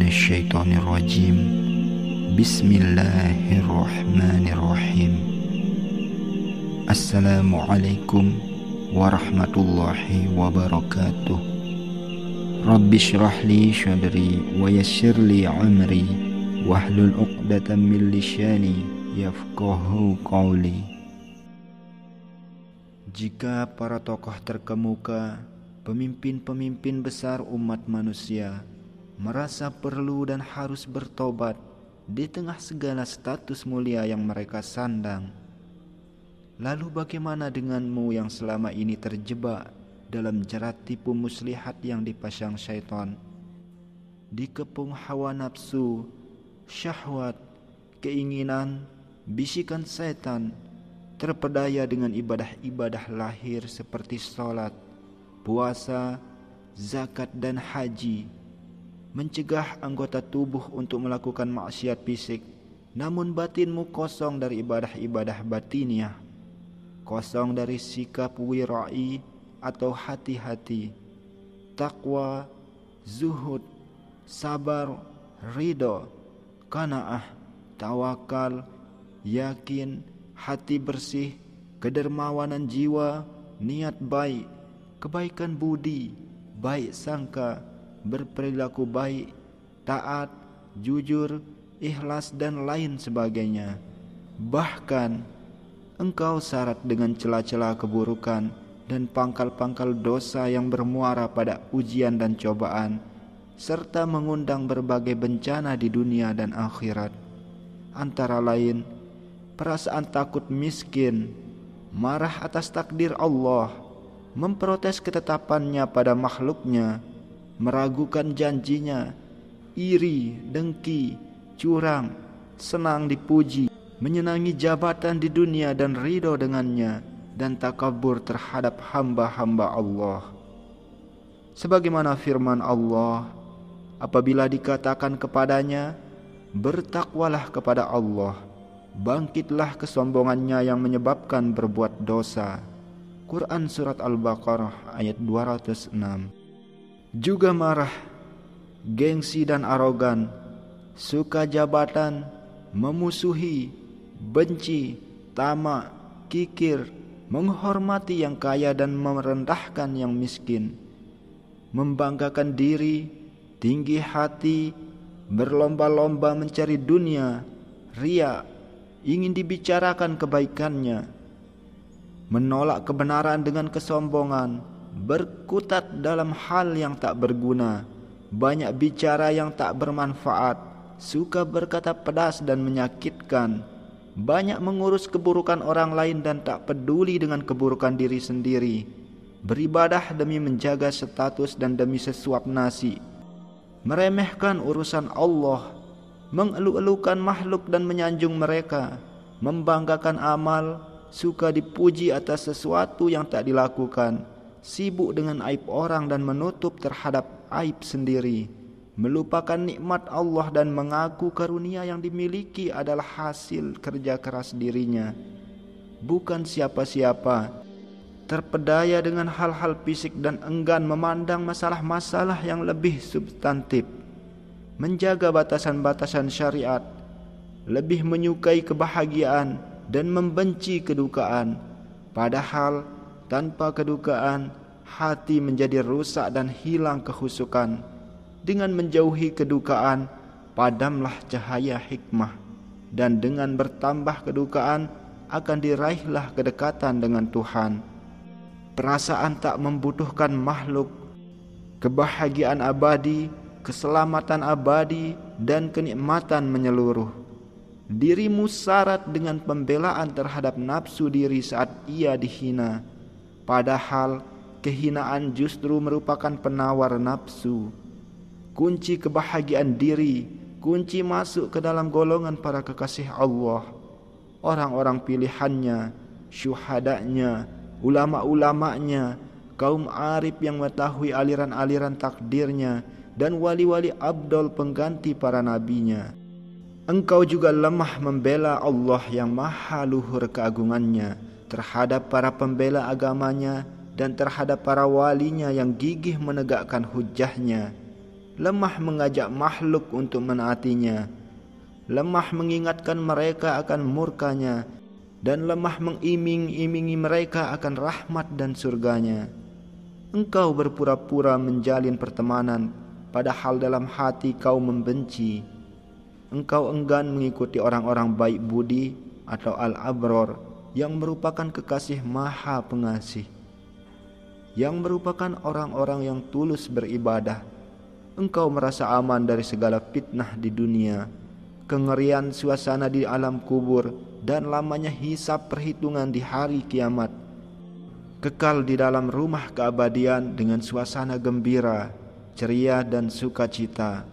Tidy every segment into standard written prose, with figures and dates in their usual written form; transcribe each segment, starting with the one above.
minasyaitonirrajim. Bismillahirrahmanirrahim. Assalamualaikum warahmatullahi wabarakatuh. Rabbi syrahli syadri wa yassirli amri wahlul 'uqdatam min lisani yafqahu qawli. Jika para tokoh terkemuka, pemimpin-pemimpin besar umat manusia merasa perlu dan harus bertobat di tengah segala status mulia yang mereka sandang, lalu bagaimana denganmu yang selama ini terjebak dalam jerat tipu muslihat yang dipasang syaitan, dikepung hawa nafsu, syahwat, keinginan, bisikan setan, terpedaya dengan ibadah-ibadah lahir seperti sholat, puasa, zakat dan haji, mencegah anggota tubuh untuk melakukan maksiat fisik, namun batinmu kosong dari ibadah-ibadah batiniah, kosong dari sikap wira'i atau hati-hati, takwa, zuhud, sabar, ridho, qanaah, tawakal, yakin, hati bersih, kedermawanan jiwa, niat baik, kebaikan budi, baik sangka, berperilaku baik, taat, jujur, ikhlas dan lain sebagainya. Bahkan engkau syarat dengan celah-celah keburukan dan pangkal-pangkal dosa yang bermuara pada ujian dan cobaan, serta mengundang berbagai bencana di dunia dan akhirat. Antara lain, perasaan takut miskin, marah atas takdir Allah, memprotes ketetapannya pada makhluknya, meragukan janjinya, iri, dengki, curang, senang dipuji, menyenangi jabatan di dunia dan ridho dengannya, dan takabur terhadap hamba-hamba Allah. Sebagaimana firman Allah, apabila dikatakan kepadanya, bertakwalah kepada Allah, bangkitlah kesombongannya yang menyebabkan berbuat dosa. Quran Surat Al-Baqarah ayat 206. Juga marah, gengsi dan arogan, suka jabatan, memusuhi, benci, tamak, kikir, menghormati yang kaya dan merendahkan yang miskin, membanggakan diri, tinggi hati, berlomba-lomba mencari dunia, riya, ingin dibicarakan kebaikannya, menolak kebenaran dengan kesombongan, berkutat dalam hal yang tak berguna, banyak bicara yang tak bermanfaat, suka berkata pedas dan menyakitkan, banyak mengurus keburukan orang lain dan tak peduli dengan keburukan diri sendiri, beribadah demi menjaga status dan demi sesuap nasi, meremehkan urusan Allah, mengeluh-elukan makhluk dan menyanjung mereka, membanggakan amal, suka dipuji atas sesuatu yang tak dilakukan, sibuk dengan aib orang dan menutup terhadap aib sendiri, melupakan nikmat Allah dan mengaku karunia yang dimiliki adalah hasil kerja keras dirinya, bukan siapa-siapa, terpedaya dengan hal-hal fisik dan enggan memandang masalah-masalah yang lebih substantif, menjaga batasan-batasan syariat, lebih menyukai kebahagiaan dan membenci kedukaan, padahal tanpa kedukaan hati menjadi rusak dan hilang kehusukan. Dengan menjauhi kedukaan, padamlah cahaya hikmah, dan dengan bertambah kedukaan akan diraihlah kedekatan dengan Tuhan. Perasaan tak membutuhkan makhluk, kebahagiaan abadi, keselamatan abadi, dan kenikmatan menyeluruh. Dirimu syarat dengan pembelaan terhadap nafsu diri saat ia dihina, padahal kehinaan justru merupakan penawar nafsu. Kunci kebahagiaan diri, kunci masuk ke dalam golongan para kekasih Allah, orang-orang pilihannya, syuhadanya, ulama-ulamanya, kaum arif yang mengetahui aliran-aliran takdirnya, dan wali-wali abdol pengganti para nabinya. Engkau juga lemah membela Allah yang maha luhur keagungannya terhadap para pembela agamanya dan terhadap para walinya yang gigih menegakkan hujahnya. lemah mengajak makhluk untuk menaatinya, lemah mengingatkan mereka akan murkanya, dan lemah mengiming-imingi mereka akan rahmat dan surganya. Engkau berpura-pura menjalin pertemanan, padahal dalam hati kau membenci. Engkau enggan mengikuti orang-orang baik budi atau al-abror yang merupakan kekasih Maha Pengasih, yang merupakan orang-orang yang tulus beribadah. Engkau merasa aman dari segala fitnah di dunia, kengerian suasana di alam kubur, dan lamanya hisab perhitungan di hari kiamat. Kekal di dalam rumah keabadian dengan suasana gembira, ceria dan sukacita.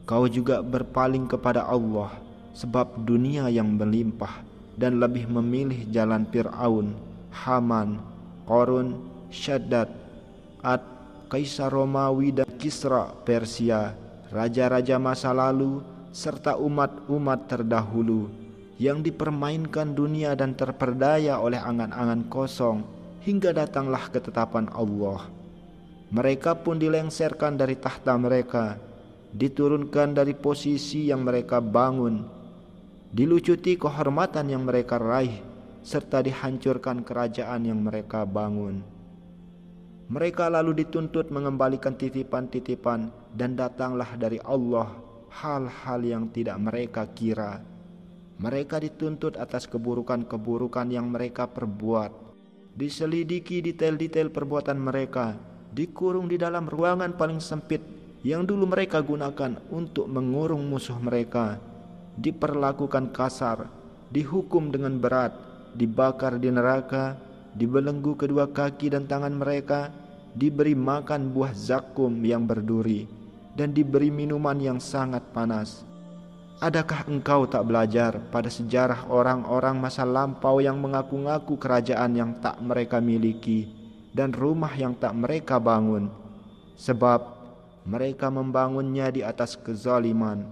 Kau juga berpaling kepada Allah sebab dunia yang melimpah, dan lebih memilih jalan Fir'aun, Haman, Qarun, Syaddad, Ad, Kaisar Romawi dan Kisra Persia, raja-raja masa lalu, serta umat-umat terdahulu yang dipermainkan dunia dan terperdaya oleh angan-angan kosong hingga datanglah ketetapan Allah. Mereka pun dilengsarkan dari tahta mereka, diturunkan dari posisi yang mereka bangun, dilucuti kehormatan yang mereka raih, serta dihancurkan kerajaan yang mereka bangun. Mereka lalu dituntut mengembalikan titipan-titipan, dan datanglah dari Allah hal-hal yang tidak mereka kira. Mereka dituntut atas keburukan-keburukan yang mereka perbuat, diselidiki detail-detail perbuatan mereka, dikurung di dalam ruangan paling sempit yang dulu mereka gunakan untuk mengurung musuh mereka, diperlakukan kasar, dihukum dengan berat, dibakar di neraka, dibelenggu kedua kaki dan tangan mereka, diberi makan buah zakum yang berduri, dan diberi minuman yang sangat panas. Adakah engkau tak belajar pada sejarah orang-orang masa lampau yang mengaku-ngaku kerajaan yang tak mereka miliki dan rumah yang tak mereka bangun, sebab mereka membangunnya di atas kezaliman?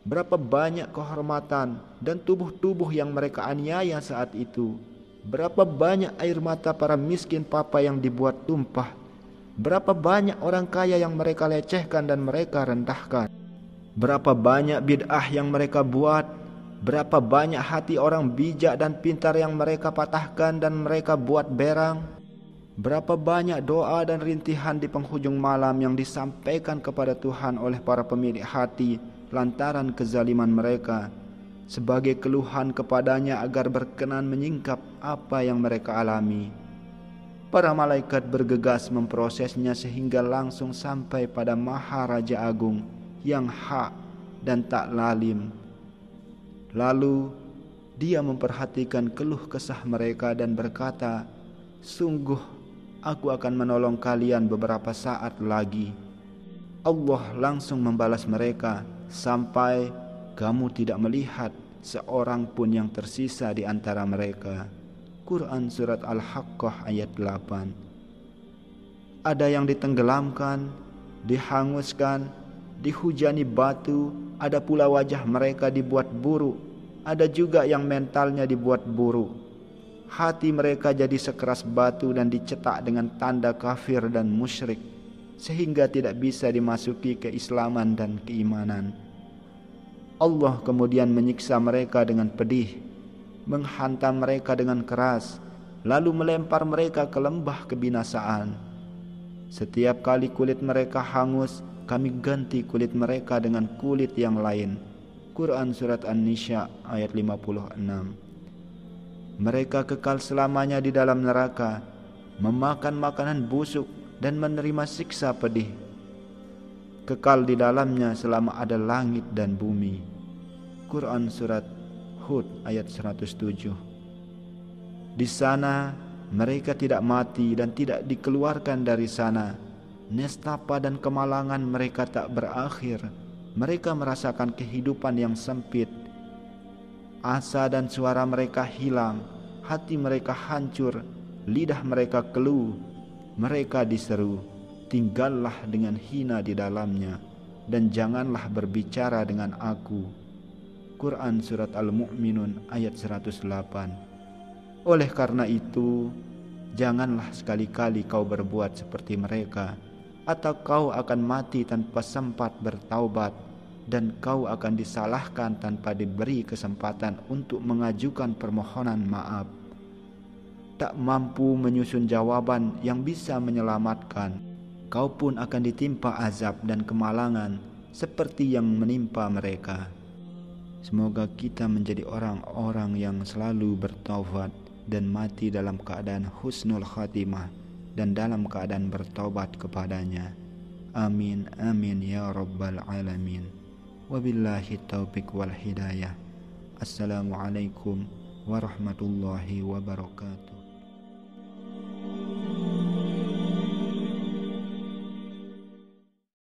Berapa banyak kehormatan dan tubuh-tubuh yang mereka aniaya saat itu. Berapa banyak air mata para miskin papa yang dibuat tumpah. Berapa banyak orang kaya yang mereka lecehkan dan mereka rendahkan. Berapa banyak bid'ah yang mereka buat. Berapa banyak hati orang bijak dan pintar yang mereka patahkan dan mereka buat berang. Berapa banyak doa dan rintihan di penghujung malam yang disampaikan kepada Tuhan oleh para pemilik hati lantaran kezaliman mereka, sebagai keluhan kepadanya agar berkenan menyingkap apa yang mereka alami. Para malaikat bergegas memprosesnya sehingga langsung sampai pada Maharaja Agung yang hak dan tak lalim. Lalu dia memperhatikan keluh kesah mereka dan berkata, "Sungguh aku akan menolong kalian beberapa saat lagi." Allah langsung membalas mereka sampai kamu tidak melihat seorang pun yang tersisa di antara mereka. Quran Surat Al-Haqqah ayat 8. Ada yang ditenggelamkan, dihanguskan, dihujani batu, ada pula wajah mereka dibuat buruk, ada juga yang mentalnya dibuat buruk. Hati mereka jadi sekeras batu dan dicetak dengan tanda kafir dan musyrik, sehingga tidak bisa dimasuki keislaman dan keimanan. Allah kemudian menyiksa mereka dengan pedih, menghantam mereka dengan keras, lalu melempar mereka ke lembah kebinasaan. Setiap kali kulit mereka hangus, kami ganti kulit mereka dengan kulit yang lain. Quran Surat An-Nisa ayat 56. Mereka kekal selamanya di dalam neraka, memakan makanan busuk dan menerima siksa pedih. Kekal di dalamnya selama ada langit dan bumi. Quran Surat Hud ayat 107. Di sana mereka tidak mati dan tidak dikeluarkan dari sana. Nestapa dan kemalangan mereka tak berakhir. Mereka merasakan kehidupan yang sempit. Asa dan suara mereka hilang, hati mereka hancur, lidah mereka keluh. Mereka diseru, tinggallah dengan hina di dalamnya, dan janganlah berbicara dengan aku. Quran Surat Al-Mu'minun ayat 108. Oleh karena itu, janganlah sekali-kali kau berbuat seperti mereka, atau kau akan mati tanpa sempat bertaubat, dan kau akan disalahkan tanpa diberi kesempatan untuk mengajukan permohonan maaf. Tak mampu menyusun jawaban yang bisa menyelamatkan, kau pun akan ditimpa azab dan kemalangan seperti yang menimpa mereka. Semoga kita menjadi orang-orang yang selalu bertaubat dan mati dalam keadaan husnul khatimah dan dalam keadaan bertaubat kepadanya. Amin amin ya rabbal alamin. Wabillahi taufiq wal hidayah. Assalamualaikum warahmatullahi wabarakatuh.